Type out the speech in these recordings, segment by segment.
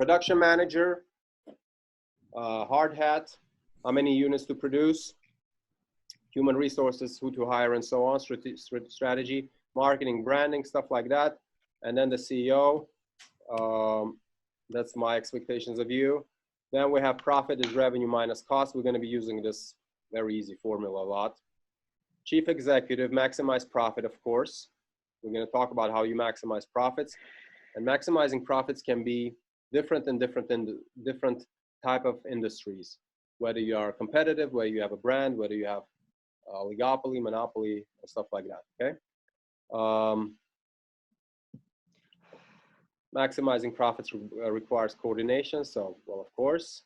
Production manager, hard hat, how many units to produce, human resources, who to hire, and so on, strategy, marketing, branding, stuff like that. And then the CEO, that's my expectations of you. Then we have profit is revenue minus cost. We're going to be using this very easy formula a lot. Chief executive, maximize profit, of course. We're going to talk about how you maximize profits. And maximizing profits can be different in different type of industries, whether you are competitive, whether you have a brand, whether you have oligopoly, monopoly, and stuff like that, okay? Maximizing profits requires coordination, so, well, of course.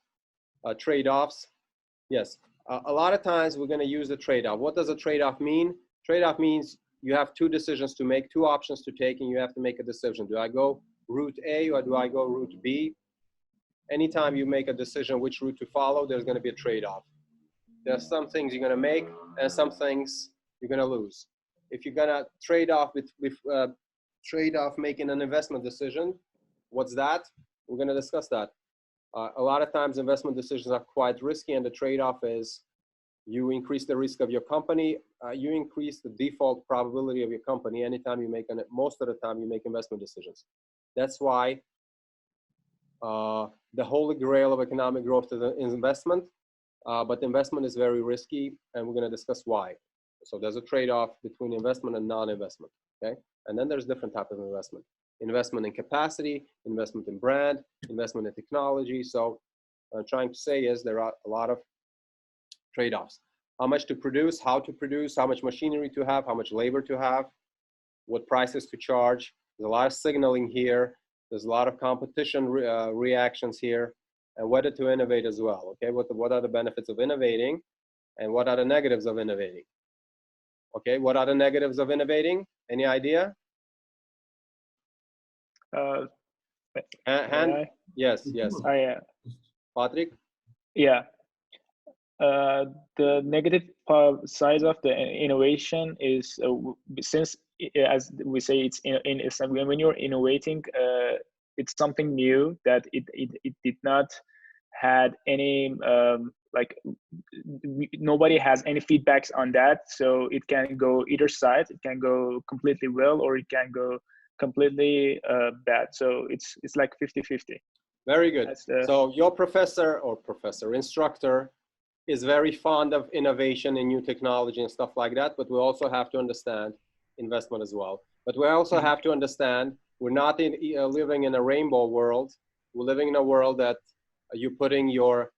Trade-offs, yes. A lot of times we're going to use the trade-off. What does a trade-off mean? Trade-off means you have two decisions to make, two options to take, and you have to make a decision. Do I go route A or do I go route B? Anytime you make a decision which route to follow, there's going to be a trade-off. There's some things you're going to make and some things you're going to lose. If you're going to trade off making an investment decision, what's that? We're going to discuss that. A lot of times investment decisions are quite risky, and the trade-off is you increase the risk of your company, you increase the default probability of your company anytime you make, most of the time you make investment decisions. That's why the holy grail of economic growth is investment, but investment is very risky, and we're going to discuss why. So there's a trade-off between investment and non-investment, okay? And then there's different types of investment. Investment in capacity, investment in brand, investment in technology. So what I'm trying to say is there are a lot of trade-offs. How much to produce, how to produce, how much machinery to have, how much labor to have, what prices to charge. There's a lot of signaling here. There's a lot of competition reactions here, and whether to innovate as well, okay? What are the benefits of innovating, and what are the negatives of innovating? Okay, what are the negatives of innovating? Any idea? Yes. Patrick? Yeah. The negative side of the innovation is since, as we say, it's when you're innovating, it's something new that it did not had any nobody has any feedbacks on that, so it can go either side. It can go completely well, or it can go completely bad. So it's like 50-50. Very good. So your instructor is very fond of innovation and new technology and stuff like that, but we also have to understand investment as well. But we also have to understand we're not living in a rainbow world. We're living in a world that you're putting you're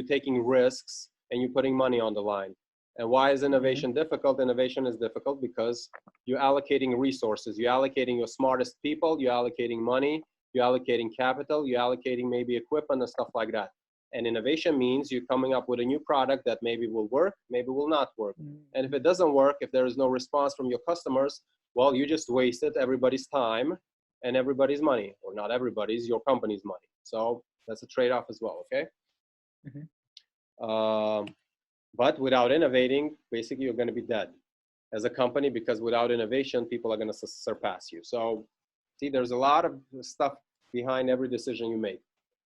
taking risks and you're putting money on the line. And why is innovation difficult? Innovation is difficult because you're allocating resources. You're allocating your smartest people. You're allocating money. You're allocating capital. You're allocating maybe equipment and stuff like that. And innovation means you're coming up with a new product that maybe will work, maybe will not work. And if it doesn't work, if there is no response from your customers, well, you just wasted everybody's time and everybody's money, or not everybody's, your company's money. So that's a trade-off as well, okay? But without innovating, basically you're going to be dead as a company, because without innovation, people are going to surpass you. So see, there's a lot of stuff behind every decision you make.